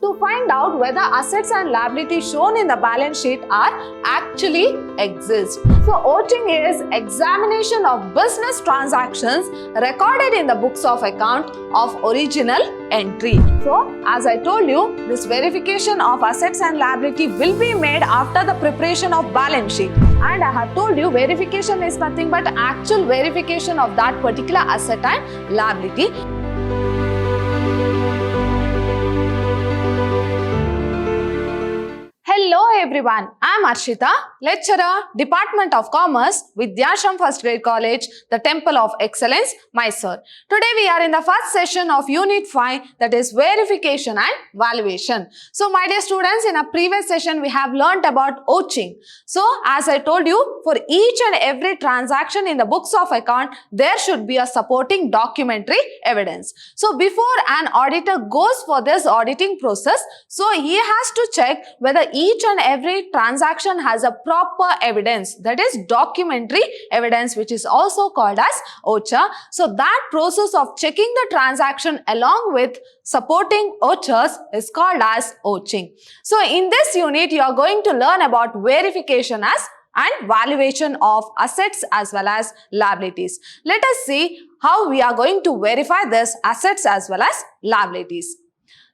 to find out whether assets and liabilities shown in the balance sheet are actually exist. So auditing is examination of business transactions recorded in the books of account of original entry. So as I told you, this verification of assets and liability will be made after the preparation of balance sheet. And I have told you verification is nothing but actual verification of that particular asset and liability. Hello everyone, I am Arshita, lecturer, Department of Commerce, Vidyashram First Grade College, the Temple of Excellence, Mysore. Today we are in the first session of Unit 5, that is verification and valuation. So my dear students, in a previous session we have learnt about auditing. So as I told you, for each and every transaction in the books of account, there should be a supporting documentary evidence. So before an auditor goes for this auditing process, so he has to check whether each and every transaction has a proper evidence, that is documentary evidence, which is also called as OCHA. So that process of checking the transaction along with supporting OCHAs is called as auditing. So in this unit, you are going to learn about verification and valuation of assets as well as liabilities. Let us see how we are going to verify this assets as well as liabilities.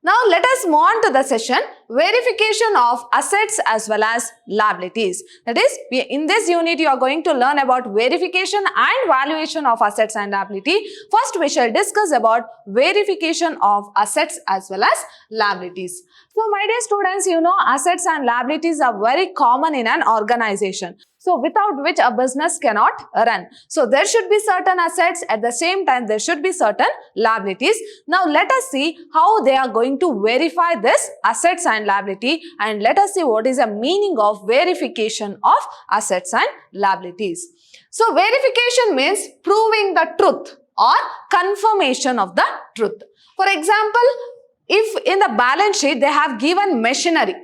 Now let us move on to the session verification of assets as well as liabilities. That is, in this unit you are going to learn about verification and valuation of assets and liability. First we shall discuss about verification of assets as well as liabilities. So my dear students, you know assets and liabilities are very common in an organization. So without which a business cannot run. So there should be certain assets, at the same time there should be certain liabilities. Now let us see how they are going to verify this assets and liability, and let us see what is the meaning of verification of assets and liabilities. So verification means proving the truth or confirmation of the truth. For example, if in the balance sheet they have given machinery,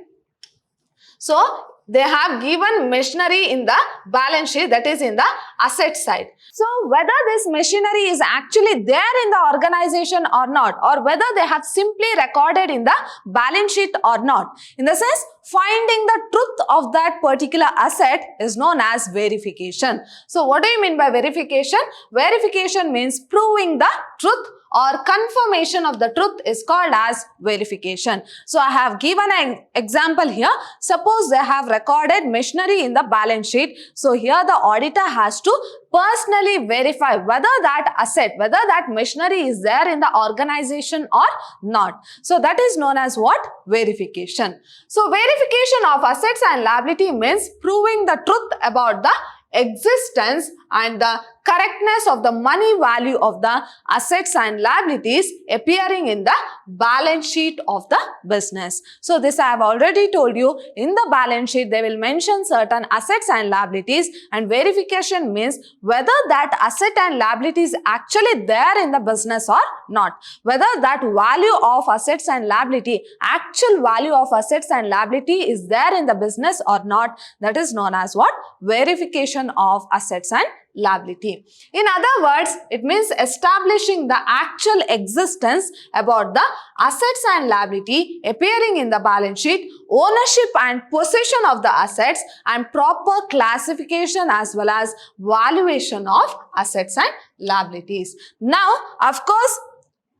so they have given machinery in the balance sheet, that is in the asset side. So whether this machinery is actually there in the organization or not, or whether they have simply recorded in the balance sheet or not, in the sense finding the truth of that particular asset is known as verification. So what do you mean by verification? Verification means proving the truth or confirmation of the truth is called as verification. So I have given an example here. Suppose they have recorded machinery in the balance sheet. So here the auditor has to personally verify whether that asset, whether that machinery is there in the organization or not. So that is known as what? Verification. So verification of assets and liability means proving the truth about the existence and the correctness of the money value of the assets and liabilities appearing in the balance sheet of the business. So this I have already told you, in the balance sheet they will mention certain assets and liabilities, and verification means whether that asset and liability is actually there in the business or not. Whether that value of assets and liability, actual value of assets and liability is there in the business or not, that is known as what? Verification of assets and liability. In other words, it means establishing the actual existence about the assets and liability appearing in the balance sheet, ownership and possession of the assets, and proper classification as well as valuation of assets and liabilities. Now, of course,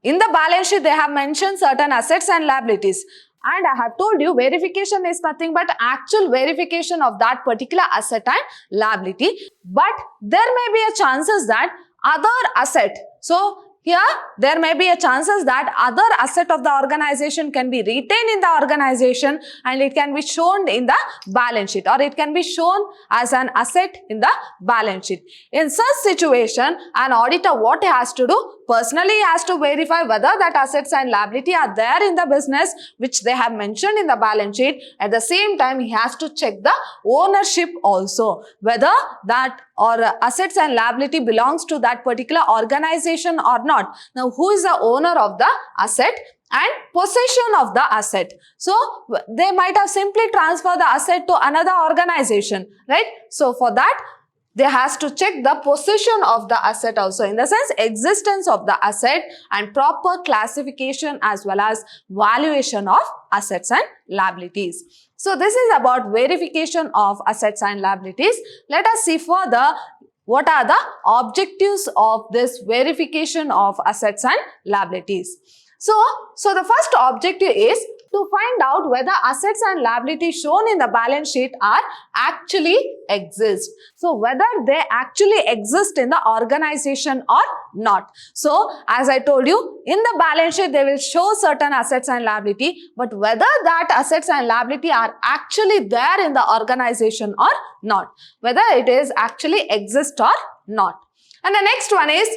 in the balance sheet they have mentioned certain assets and liabilities. And I have told you verification is nothing but actual verification of that particular asset and liability. But there may be a chances that other asset, so here there may be a chances that other asset of the organization can be retained in the organization and it can be shown in the balance sheet, or it can be shown as an asset in the balance sheet. In such situation, an auditor what he has to do? Personally, he has to verify whether that assets and liability are there in the business which they have mentioned in the balance sheet. At the same time, he has to check the ownership also, whether that or assets and liability belongs to that particular organization or not. Now, who is the owner of the asset? And possession of the asset. So, they might have simply transferred the asset to another organization, right? So, for that, they has to check the position of the asset also, in the sense existence of the asset and proper classification as well as valuation of assets and liabilities. So this is about verification of assets and liabilities. Let us see further what are the objectives of this verification of assets and liabilities. So the first objective is to find out whether assets and liabilities shown in the balance sheet are actually exist. So whether they actually exist in the organization or not. So as I told you, in the balance sheet they will show certain assets and liability, but whether that assets and liability are actually there in the organization or not, whether it is actually exist or not. And the next one is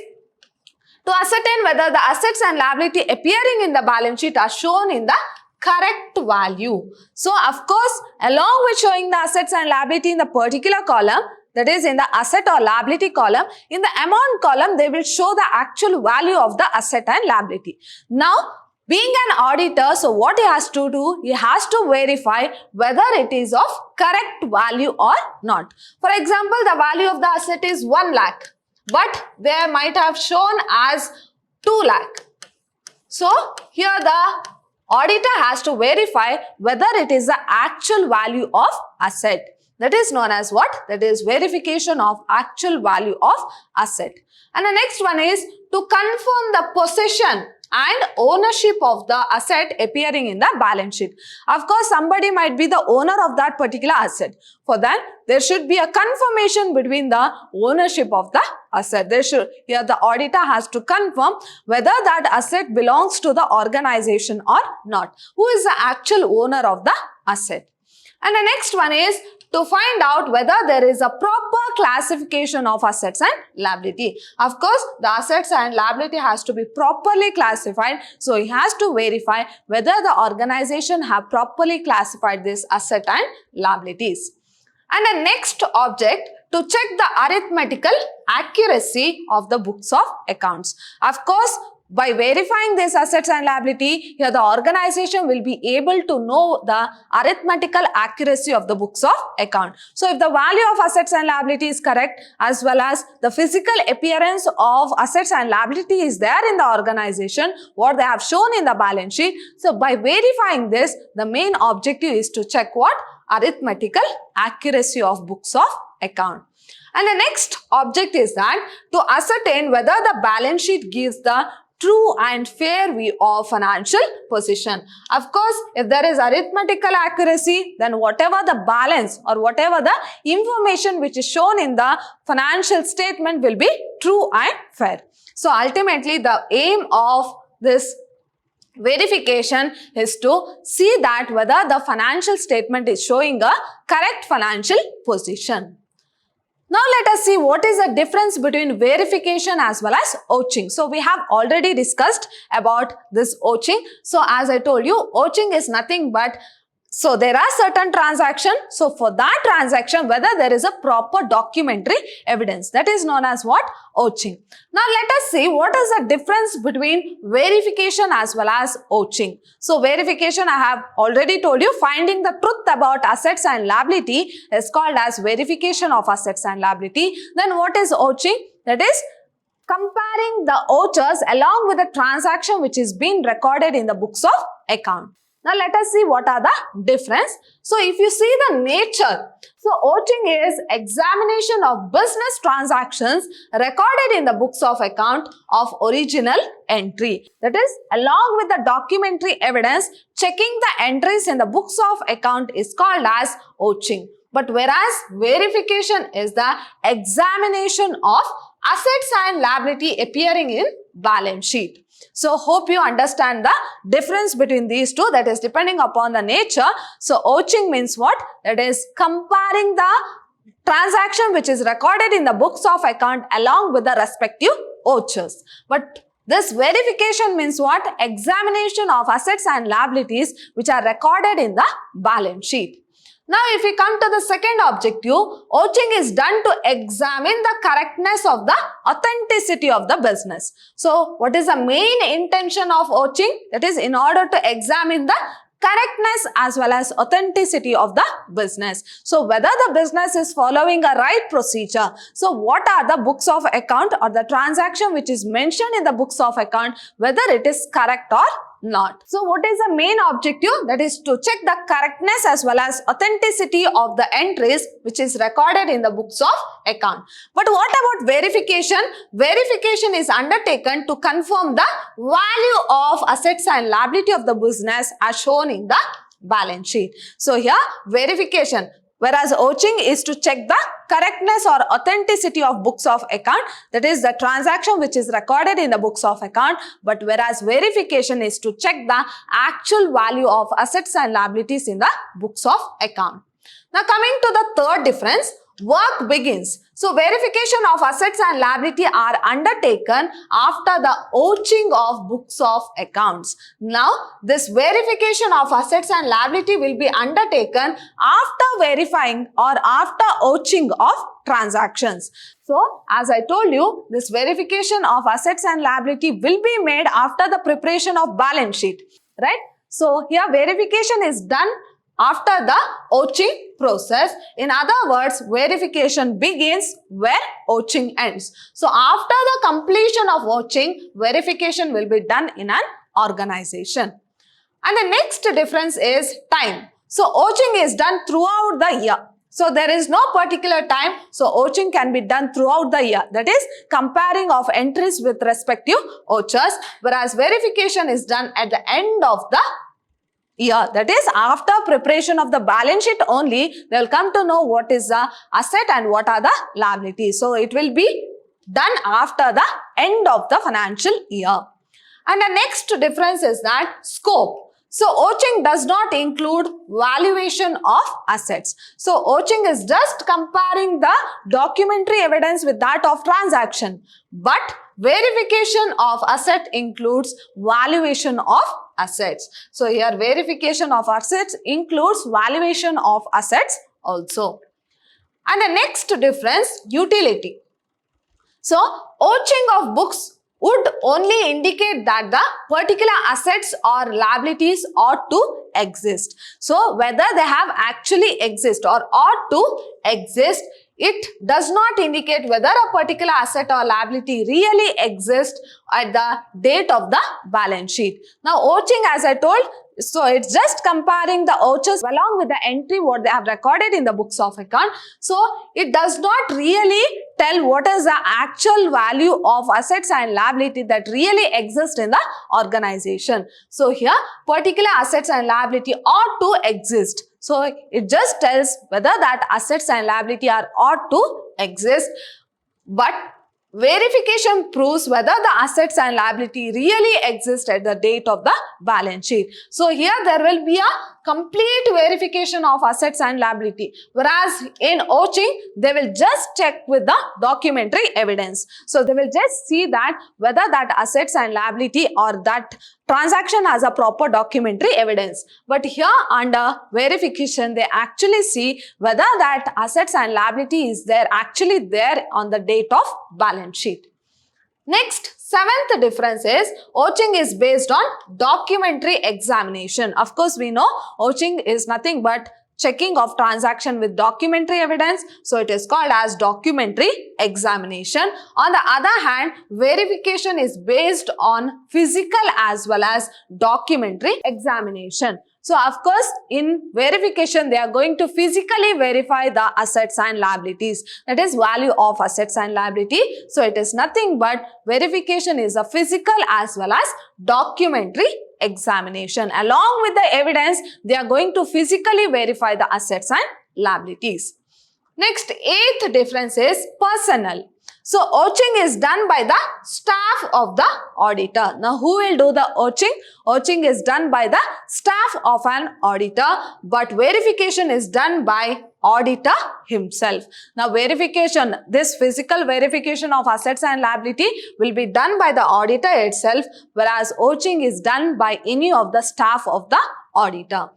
to ascertain whether the assets and liability appearing in the balance sheet are shown in the correct value. So of course, along with showing the assets and liability in the particular column, that is in the asset or liability column, in the amount column they will show the actual value of the asset and liability. Now being an auditor, so what he has to do, he has to verify whether it is of correct value or not. For example, the value of the asset is 1 lakh, but they might have shown as 2 lakh. So here the auditor has to verify whether it is the actual value of asset. That is known as what? That is verification of actual value of asset. And the next one is to confirm the possession and ownership of the asset appearing in the balance sheet. Of course, somebody might be the owner of that particular asset. For that, there should be a confirmation between the ownership of the asset. Here the auditor has to confirm whether that asset belongs to the organization or not. Who is the actual owner of the asset? And the next one is to find out whether there is a proper classification of assets and liability. Of course, the assets and liability has to be properly classified. So he has to verify whether the organization have properly classified this asset and liabilities. And the next object, to check the arithmetical accuracy of the books of accounts. Of course, by verifying these assets and liability, here the organization will be able to know the arithmetical accuracy of the books of account. So if the value of assets and liability is correct, as well as the physical appearance of assets and liability is there in the organization, what they have shown in the balance sheet. So by verifying this, the main objective is to check what? Arithmetical accuracy of books of account. And the next object is that to ascertain whether the balance sheet gives the true and fair view of financial position. Of course, if there is arithmetical accuracy, then whatever the balance or whatever the information which is shown in the financial statement will be true and fair. So ultimately, the aim of this verification is to see that whether the financial statement is showing a correct financial position. Now let us see what is the difference between verification as well as ouching. So we have already discussed about this ouching. So as I told you, ouching is nothing but, so there are certain transactions. So for that transaction, whether there is a proper documentary evidence, that is known as what? Ouching. Now let us see what is the difference between verification as well as ouching. So verification, I have already told you, finding the truth about assets and liability is called as verification of assets and liability. Then what is ouching? That is comparing the ouchers along with the transaction which is being recorded in the books of account. Now let us see what are the difference. So if you see the nature, so ouching is examination of business transactions recorded in the books of account of original entry. That is, along with the documentary evidence, checking the entries in the books of account is called as ouching. But whereas verification is the examination of assets and liability appearing in balance sheet. So hope you understand the difference between these two, that is depending upon the nature. So ouching means what? That is comparing the transaction which is recorded in the books of account along with the respective ouchers. But this verification means what? Examination of assets and liabilities which are recorded in the balance sheet. Now, if we come to the second objective, ouching is done to examine the correctness of the authenticity of the business. So, what is the main intention of ouching? That is, in order to examine the correctness as well as authenticity of the business. So whether the business is following a right procedure. So what are the books of account or the transaction which is mentioned in the books of account, whether it is correct or not. So what is the main objective? That is to check the correctness as well as authenticity of the entries which is recorded in the books of account. But what about verification? Verification is undertaken to confirm the value of assets and liability of the business as shown in the balance sheet. So here verification, whereas ouching is to check the correctness or authenticity of books of account, that is the transaction which is recorded in the books of account, but whereas verification is to check the actual value of assets and liabilities in the books of account. Now coming to the third difference, work begins. So verification of assets and liability are undertaken after the ouching of books of accounts. Now this verification of assets and liability will be undertaken after verifying or after ouching of transactions. So as I told you, this verification of assets and liability will be made after the preparation of balance sheet, right? So here verification is done after the ouching process. In other words, verification begins where ouching ends. So after the completion of ouching, verification will be done in an organization. And the next difference is time. So ouching is done throughout the year. So there is no particular time. So ouching can be done throughout the year. That is comparing of entries with respective ouchers, whereas verification is done at the end of the year. That is after preparation of the balance sheet only, they will come to know what is the asset and what are the liabilities. So it will be done after the end of the financial year. And the next difference is that scope. So ouching does not include valuation of assets. So ouching is just comparing the documentary evidence with that of transaction. But verification of asset includes valuation of assets. So here verification of assets includes valuation of assets also. And the next difference, utility. So ouching of books would only indicate that the particular assets or liabilities ought to exist. So whether they have actually exist or ought to exist, it does not indicate whether a particular asset or liability really exists at the date of the balance sheet. Now ouching, as I told, so it's just comparing the ouchers along with the entry what they have recorded in the books of account. So it does not really tell what is the actual value of assets and liability that really exist in the organization. So here particular assets and liability ought to exist. So it just tells whether that assets and liability are ought to exist, but verification proves whether the assets and liability really exist at the date of the balance sheet. So here there will be a complete verification of assets and liability, whereas in ouching they will just check with the documentary evidence. So they will just see that whether that assets and liability or that transaction has a proper documentary evidence. But here under verification they actually see whether that assets and liability is there actually there on the date of balance sheet. Next, seventh difference is ouching is based on documentary examination. Of course, we know ouching is nothing but checking of transaction with documentary evidence. So it is called as documentary examination. On the other hand, verification is based on physical as well as documentary examination. So of course, in verification, they are going to physically verify the assets and liabilities. That is value of assets and liability. So it is nothing but verification is a physical as well as documentary examination. Along with the evidence, they are going to physically verify the assets and liabilities. Next, eighth difference is personnel. So ouching is done by the staff of the auditor. Now who will do the ouching? Ouching is done by the staff of an auditor, but verification is done by auditor himself. Now verification, this physical verification of assets and liability will be done by the auditor itself, whereas ouching is done by any of the staff of the auditor.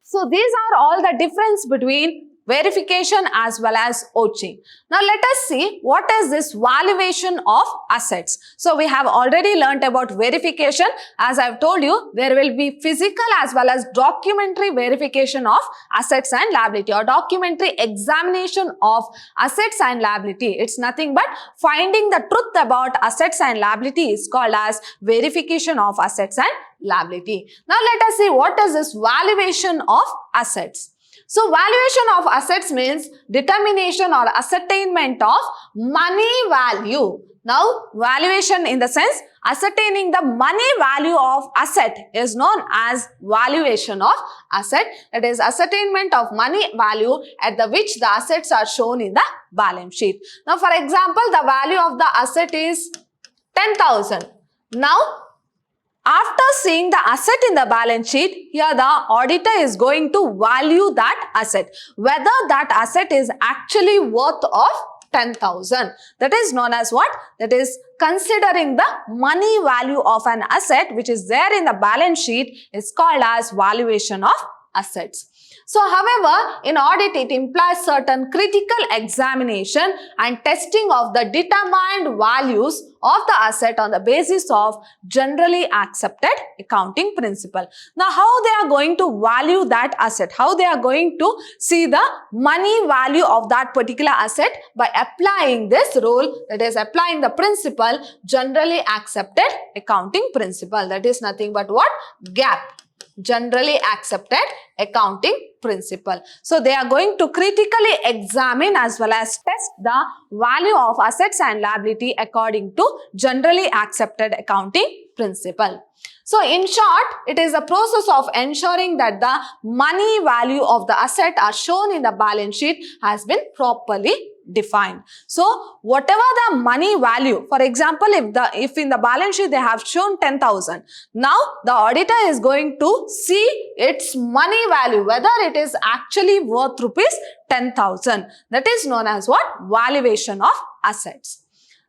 So these are all the difference between verification as well as OC. Now let us see what is this valuation of assets. So we have already learnt about verification. As I have told you, there will be physical as well as documentary verification of assets and liability, or documentary examination of assets and liability. It's nothing but finding the truth about assets and liability is called as verification of assets and liability. Now let us see what is this valuation of assets. So valuation of assets means determination or ascertainment of money value. Now valuation in the sense ascertaining the money value of asset is known as valuation of asset. That is ascertainment of money value at the which the assets are shown in the balance sheet. Now for example, the value of the asset is 10,000. Now after seeing the asset in the balance sheet, here the auditor is going to value that asset, whether that asset is actually worth of 10,000. That is known as what? That is considering the money value of an asset which is there in the balance sheet is called as valuation of assets. So, however, in audit it implies certain critical examination and testing of the determined values of the asset on the basis of generally accepted accounting principle. Now, how they are going to value that asset? How they are going to see the money value of that particular asset? By applying this rule, that is applying the principle generally accepted accounting principle. That is nothing but what? GAAP. Generally accepted accounting principle. So they are going to critically examine as well as test the value of assets and liability according to generally accepted accounting principle. So in short, it is a process of ensuring that the money value of the asset are shown in the balance sheet has been properly defined. So whatever the money value, for example, if in the balance sheet they have shown 10,000, now the auditor is going to see its money value, whether it is actually worth rupees 10,000. That is known as what? Valuation of assets.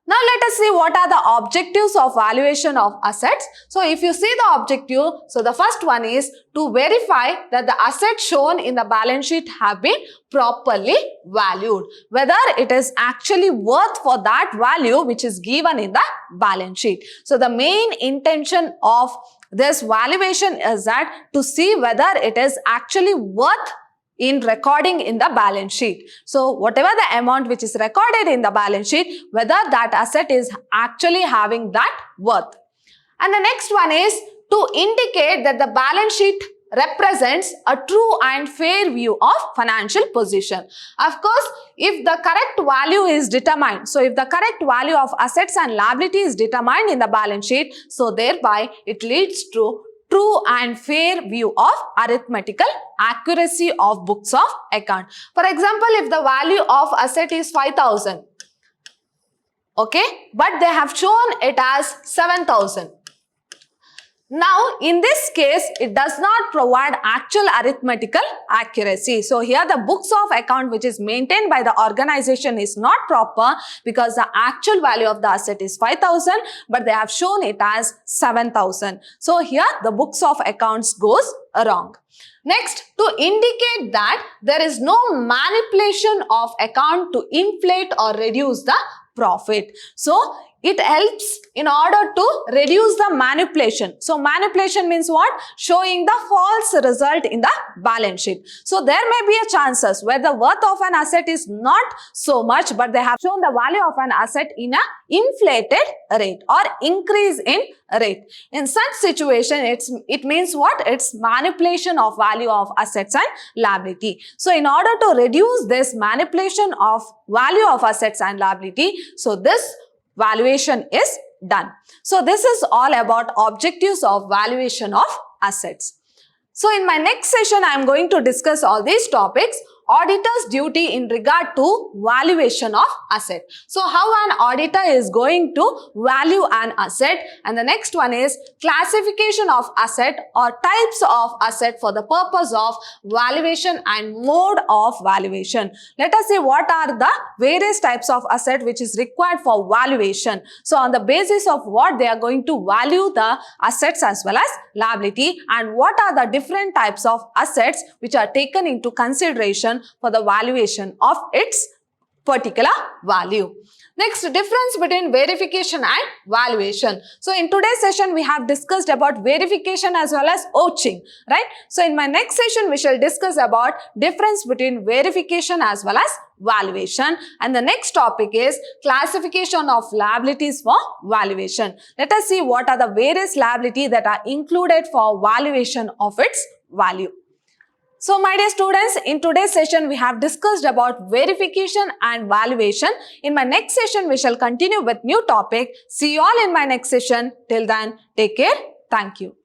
Now let us see what are the objectives of valuation of assets. So if you see the objective, so the first one is to verify that the assets shown in the balance sheet have been properly valued, whether it is actually worth for that value which is given in the balance sheet. So the main intention of this valuation is that to see whether it is actually worth in recording in the balance sheet. So whatever the amount which is recorded in the balance sheet, whether that asset is actually having that worth. And the next one is to indicate that the balance sheet represents a true and fair view of financial position. Of course, if the correct value is determined, so if the correct value of assets and liability is determined in the balance sheet, so thereby it leads to true and fair view of arithmetical accuracy of books of account. For example, if the value of asset is 5,000, okay, but they have shown it as 7,000. Now, in this case, it does not provide actual arithmetical accuracy. So, here the books of account which is maintained by the organization is not proper because the actual value of the asset is 5,000, but they have shown it as 7,000. So, here the books of accounts goes wrong. Next, to indicate that there is no manipulation of account to inflate or reduce the profit. So, it helps in order to reduce the manipulation. So, manipulation means what? Showing the false result in the balance sheet. So, there may be a chances where the worth of an asset is not so much, but they have shown the value of an asset in a inflated rate or increase in rate. In such situation, it means what? It's manipulation of value of assets and liability. So, in order to reduce this manipulation of value of assets and liability, so this valuation is done. So this is all about objectives of valuation of assets. So in my next session, I am going to discuss all these topics. Auditor's duty in regard to valuation of asset. So how an auditor is going to value an asset, and the next one is classification of asset or types of asset for the purpose of valuation and mode of valuation. Let us see what are the various types of asset which is required for valuation. So on the basis of what they are going to value the assets as well as liability, and what are the different types of assets which are taken into consideration reason for the valuation of its particular value. Next, difference between verification and valuation. So in today's session, we have discussed about verification as well as vouching, right? So in my next session, we shall discuss about difference between verification as well as valuation. And the next topic is classification of liabilities for valuation. Let us see what are the various liabilities that are included for valuation of its value. So my dear students, in today's session, we have discussed about verification and valuation. In my next session, we shall continue with new topic. See you all in my next session. Till then, take care. Thank you.